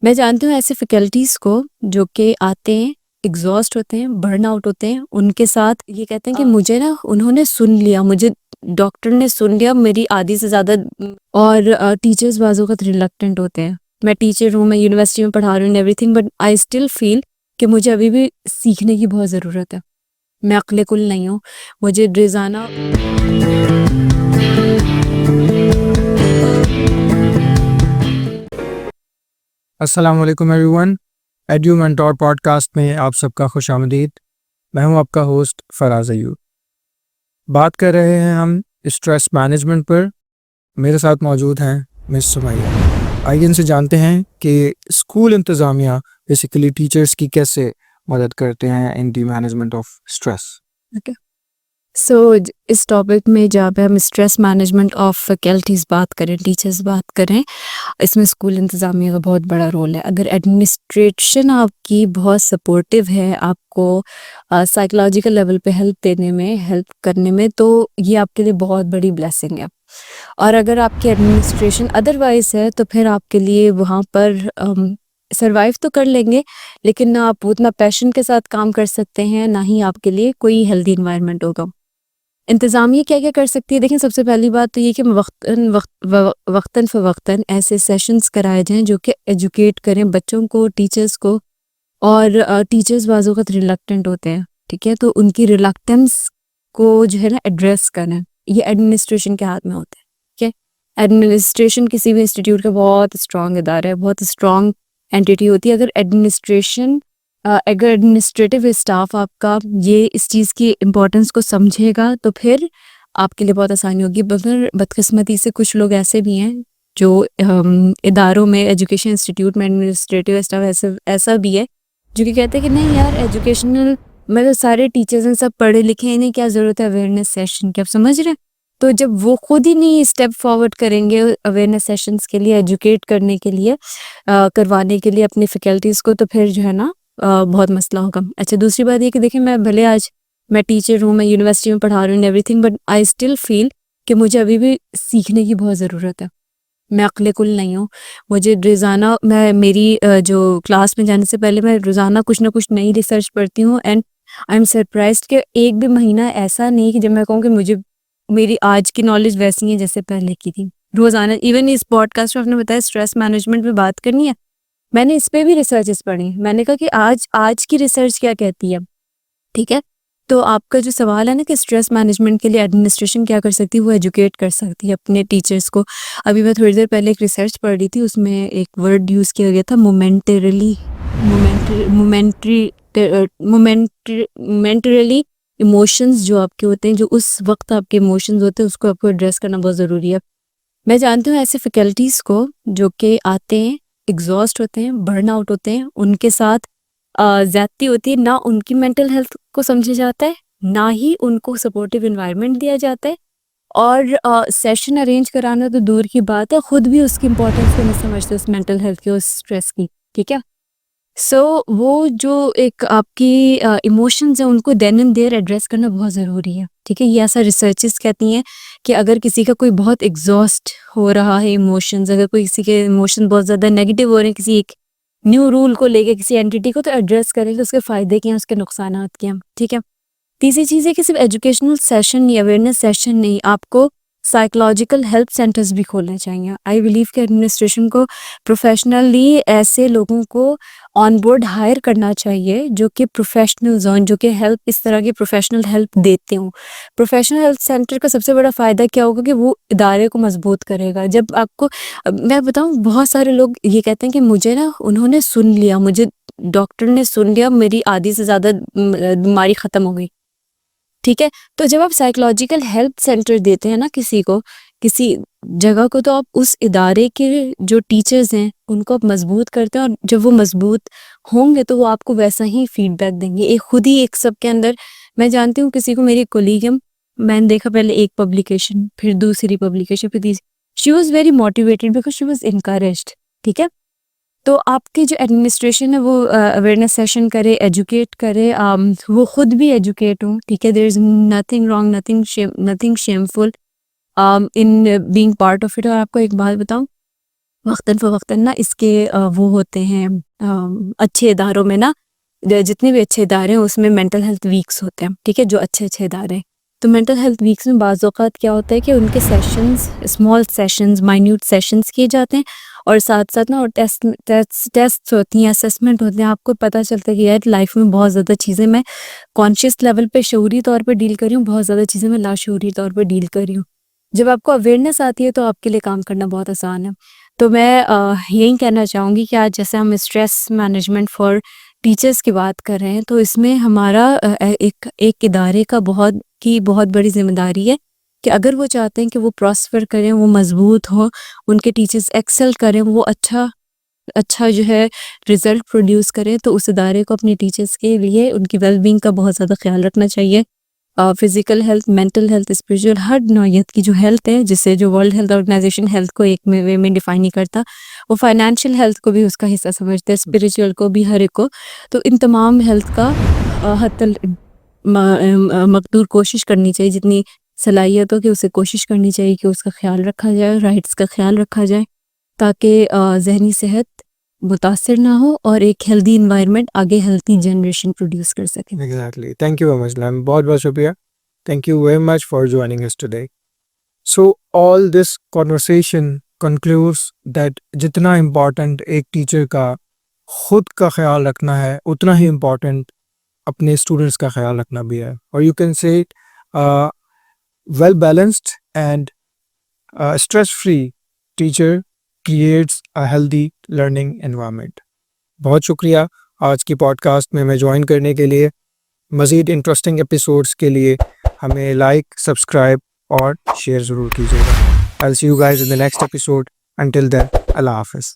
میں جانتی ہوں ایسے فیکلٹیز کو جو کہ آتے ہیں، ایگزاسٹ ہوتے ہیں، برن آؤٹ ہوتے ہیں، ان کے ساتھ یہ کہتے ہیں کہ مجھے نا انہوں نے سن لیا، مجھے ڈاکٹر نے سن لیا، میری آدھی سے زیادہ اور ٹیچرز بعض اوقات ریلکٹنٹ ہوتے ہیں. میں ٹیچر ہوں، میں یونیورسٹی میں پڑھا رہی ہوں everything, but I still feel کہ مجھے ابھی بھی سیکھنے کی بہت ضرورت ہے. میں عقل کل نہیں ہوں. مجھے روزانہ السلام علیکم everyone. Edu Mentor podcast میں آپ سب کا خوش آمدید. میں ہوں آپ کا ہوسٹ فراز ایوب. بات کر رہے ہیں ہم اسٹریس مینجمنٹ پر. میرے ساتھ موجود ہیں مس سمیہ. آئیے ان سے جانتے ہیں کہ اسکول انتظامیہ بیسیکلی ٹیچرس کی کیسے مدد کرتے ہیں in the management of stress. So اس ٹاپک میں جب ہم اسٹریس مینجمنٹ آف فیکلٹیز بات کریں، ٹیچرز بات کریں، اس میں اسکول انتظامیہ کا بہت بڑا رول ہے. اگر ایڈمنسٹریشن آپ کی بہت سپورٹیو ہے، آپ کو سائیکولوجیکل لیول پہ ہیلپ کرنے میں، تو یہ آپ کے لیے بہت بڑی بلیسنگ ہے. اور اگر آپ کی ایڈمنسٹریشن ادروائز ہے تو پھر آپ کے لیے وہاں پر سروائیو تو کر لیں گے، لیکن نہ آپ اتنا پیشن کے ساتھ کام کر سکتے ہیں، نہ ہی آپ کے لیے کوئی ہیلدی انوائرمنٹ ہوگا. انتظامیہ کیا کیا کر سکتی ہے؟ دیکھیں، سب سے پہلی بات تو یہ کہ وقتاً فوقتاً ایسے سیشنز کرائے جائیں جو کہ ایجوکیٹ کریں بچوں کو، ٹیچرز کو. اور ٹیچرز بعض اوقات ریلکٹنٹ ہوتے ہیں، ٹھیک ہے، تو ان کی ریلکٹنس کو جو ہے نا ایڈریس کریں. یہ ایڈمنسٹریشن کے ہاتھ میں ہوتا ہے. ٹھیک ہے، ایڈمنسٹریشن کسی بھی انسٹیٹیوٹ کا بہت اسٹرانگ ادارہ ہے، بہت اسٹرانگ اینٹیٹی ہوتی ہے. اگر ایڈمنسٹریٹو اسٹاف آپ کا یہ اس چیز کی امپورٹنس کو سمجھے گا تو پھر آپ کے لیے بہت آسانی ہوگی. مگر بدقسمتی سے کچھ لوگ ایسے بھی ہیں جو اداروں میں، ایجوکیشن انسٹیٹیوٹ میں ایڈمنسٹریٹو اسٹاف ایسا بھی ہے جو کہ کہتے ہیں کہ نہیں یار، ایجوکیشنل مطلب سارے ٹیچرز ہیں، سب پڑھے لکھے ہیں، انہیں کیا ضرورت ہے اویئرنیس سیشن کی. آپ سمجھ رہے ہیں؟ تو جب وہ خود ہی نہیں اسٹیپ فارورڈ کریں گے اویئرنیس سیشنز کے لیے، ایجوکیٹ کرنے کے لیے، کروانے کے لیے اپنی فیکلٹیز کو، تو پھر جو ہے نا بہت مسئلہ ہوگا. اچھا، دوسری بات یہ کہ دیکھیں، میں بھلے آج میں ٹیچر ہوں، میں یونیورسٹی میں پڑھا رہی ہوں everything, but I still feel کہ مجھے ابھی بھی سیکھنے کی بہت ضرورت ہے. میں عقل کل نہیں ہوں. مجھے روزانہ میری جو کلاس میں جانے سے پہلے میں روزانہ کچھ نہ کچھ نئی ریسرچ پڑھتی ہوں. اینڈ آئی ایم سرپرائزڈ کہ ایک بھی مہینہ ایسا نہیں کہ جب میں کہوں کہ مجھے میری آج کی نالج ویسی ہے جیسے پہلے کی تھی. روزانہ ایون اس پوڈ کاسٹ میں آپ نے بتایا اسٹریس مینجمنٹ پہ بات کرنی ہے، میں نے اس پہ بھی ریسرچز پڑھی. میں نے کہا کہ آج کی ریسرچ کیا کہتی ہے. ٹھیک ہے، تو آپ کا جو سوال ہے نا کہ اسٹریس مینجمنٹ کے لیے ایڈمنسٹریشن کیا کر سکتی ہے، وہ ایجوکیٹ کر سکتی ہے اپنے ٹیچرز کو. ابھی میں تھوڑی دیر پہلے ایک ریسرچ پڑھ رہی تھی، اس میں ایک ورڈ یوز کیا گیا تھا مومنٹریلی ایموشنز جو آپ کے ہوتے ہیں، جو اس وقت آپ کے ایموشنز ہوتے ہیں، اس کو آپ کو ایڈریس کرنا بہت ضروری ہے. میں جانتی ہوں ایسے فیکلٹیز کو جو کہ آتے ہیں، ایگزاسٹ ہوتے ہیں، برن آؤٹ ہوتے ہیں، ان کے ساتھ زیادتی ہوتی ہے. نہ ان کی مینٹل ہیلتھ کو سمجھا جاتا ہے، نہ ہی ان کو سپورٹیو انوائرمنٹ دیا جاتا ہے. اور سیشن ارینج کرانا تو دور کی بات ہے، خود بھی اس کی امپورٹنس کو نہیں سمجھتے، اس مینٹل ہیلتھ کی، اس اسٹریس کی. ٹھیک ہے، سو وہ جو ایک آپ کی ایموشنز ہیں، ان کو دین اینڈ دیر ایڈریس کرنا بہت ضروری ہے. ٹھیک ہے، یہ ایسا ریسرچز کہتی ہیں کہ اگر کسی کا کوئی بہت ایگزاسٹ ہو رہا ہے ایموشنز، اگر کوئی کسی کے ایموشن بہت زیادہ نیگیٹو ہو رہے ہیں کسی ایک نیو رول کو لے کے، کسی اینٹیٹی کو، تو ایڈریس کریں کہ اس کے فائدے کیا ہیں، اس کے نقصانات کیا ہیں. ٹھیک ہے، تیسری چیز ہے کہ صرف ایجوکیشنل سیشن یا اویئرنیس سیشن نہیں، آپ کو سائیکولوجیکل ہیلپ سینٹرز بھی کھولنے چاہیے. آئی بلیو کہ ایڈمنسٹریشن کو پروفیشنلی ایسے لوگوں کو آن بورڈ ہائر کرنا چاہیے جو کہ پروفیشنلز ہوں، جو کہ ہیلپ، اس طرح کی پروفیشنل ہیلپ دیتے ہوں. پروفیشنل ہیلتھ سینٹر کا سب سے بڑا فائدہ کیا ہوگا کہ وہ ادارے کو مضبوط کرے گا. جب آپ کو میں بتاؤں، بہت سارے لوگ یہ کہتے ہیں کہ مجھے نا انہوں نے سن لیا، مجھے ڈاکٹر نے سن لیا، میری آدھی سے زیادہ بیماری ختم ہو گئی. ٹھیک ہے، تو جب آپ سائیکولوجیکل ہیلپ سینٹر دیتے ہیں نا کسی کو، کسی جگہ کو، تو آپ اس ادارے کے جو ٹیچرز ہیں ان کو آپ مضبوط کرتے ہیں. اور جب وہ مضبوط ہوں گے تو وہ آپ کو ویسا ہی فیڈ بیک دیں گے. خود ہی ایک سب کے اندر، میں جانتی ہوں کسی کو، میری کولیگ ہے، میں نے دیکھا پہلے ایک پبلیکیشن، پھر دوسری پبلیکیشن، پھر تیسری، she was very motivated because she was encouraged. ٹھیک ہے، تو آپ کی جو ایڈمنسٹریشن ہے وہ اویئرنیس سیشن کرے، ایجوکیٹ کرے، وہ خود بھی ایجوکیٹ ہوں. ٹھیک ہے، there is nothing wrong, nothing shameful in being part of it. اور آپ کو ایک بات بتاؤں، وقتاً فوقتاً نا اس کے وہ ہوتے ہیں اچھے اداروں میں نا، جتنے بھی اچھے ادارے ہیں اس میں مینٹل ہیلتھ ویکس ہوتے ہیں، ٹھیک ہے، جو اچھے اچھے ادارے ہیں، تو مینٹل ہیلتھ ویکس میں بعض اوقات کیا ہوتا ہے کہ ان کے sessions, small sessions, minute sessions کیے جاتے ہیں، اور ساتھ ساتھ نا اور ٹیسٹ ہوتی ہیں، اسسمنٹ ہوتے ہیں، آپ کو پتہ چلتا ہے کہ یار لائف میں بہت زیادہ چیزیں میں کانشیس لیول پہ شعوری طور پہ ڈیل کر رہی ہوں، بہت زیادہ چیزیں میں لاشعوری طور پہ ڈیل کر رہی ہوں۔ جب آپ کو اویئرنیس آتی ہے تو آپ کے لیے کام کرنا بہت آسان ہے۔ تو میں یہی کہنا چاہوں گی کہ آج جیسے ہم اسٹریس مینجمنٹ فار ٹیچرس کی بات کر رہے ہیں، تو اس میں ہمارا ایک ادارے کا بہت بڑی ذمہ داری ہے کہ اگر وہ چاہتے ہیں کہ وہ پراسپر کریں، وہ مضبوط ہوں، ان کے ٹیچرز ایکسل کریں، وہ اچھا جو ہے رزلٹ پروڈیوس کریں، تو اس ادارے کو اپنے ٹیچرز کے لیے ان کی ویل بینگ کا بہت زیادہ خیال رکھنا چاہیے۔ Physical health, mental health, spiritual, ہر نوعیت کی جو ہیلتھ ہے، جسے جو ورلڈ ہیلتھ آرگنائزیشن ہیلتھ کو ایک وے میں ڈیفائن نہیں کرتا، وہ فائنینشیل ہیلتھ کو بھی اس کا حصہ سمجھتے ہیں، اسپریچول کو بھی، ہر ایک کو۔ تو ان تمام ہیلتھ کا حتی مقدور کوشش کرنی چاہیے، جتنی صلاحیت ہو کہ اسے کوشش کرنی چاہیے کہ اس کا خیال رکھا جائے، رائٹس کا خیال رکھا جائے، تاکہ ذہنی صحت متاثر نہ ہو اور ایک ہیلدی انوائرمنٹ آگے ہیلتھی جنریشن پروڈیوس کر سکیں۔ Exactly, thank you very much ma'am, بہت بہت شکریہ، thank you very much for joining us today. So all this conversation concludes that جتنا امپورٹنٹ ایک ٹیچر کا خود کا خیال رکھنا ہے، اتنا ہی امپورٹنٹ اپنے اسٹوڈنٹس کا خیال رکھنا بھی ہے، اور you can say well balanced and stress free teacher creates a healthy learning environment. بہت شکریہ آج کی پوڈ کاسٹ میں جوائن کرنے کے لیے۔ مزید انٹرسٹنگ ایپیسوڈس کے لیے ہمیں لائک، سبسکرائب اور شیئر ضرور کیجیے گا۔ I'll see you guys in the next episode. Until then, Allah Hafiz.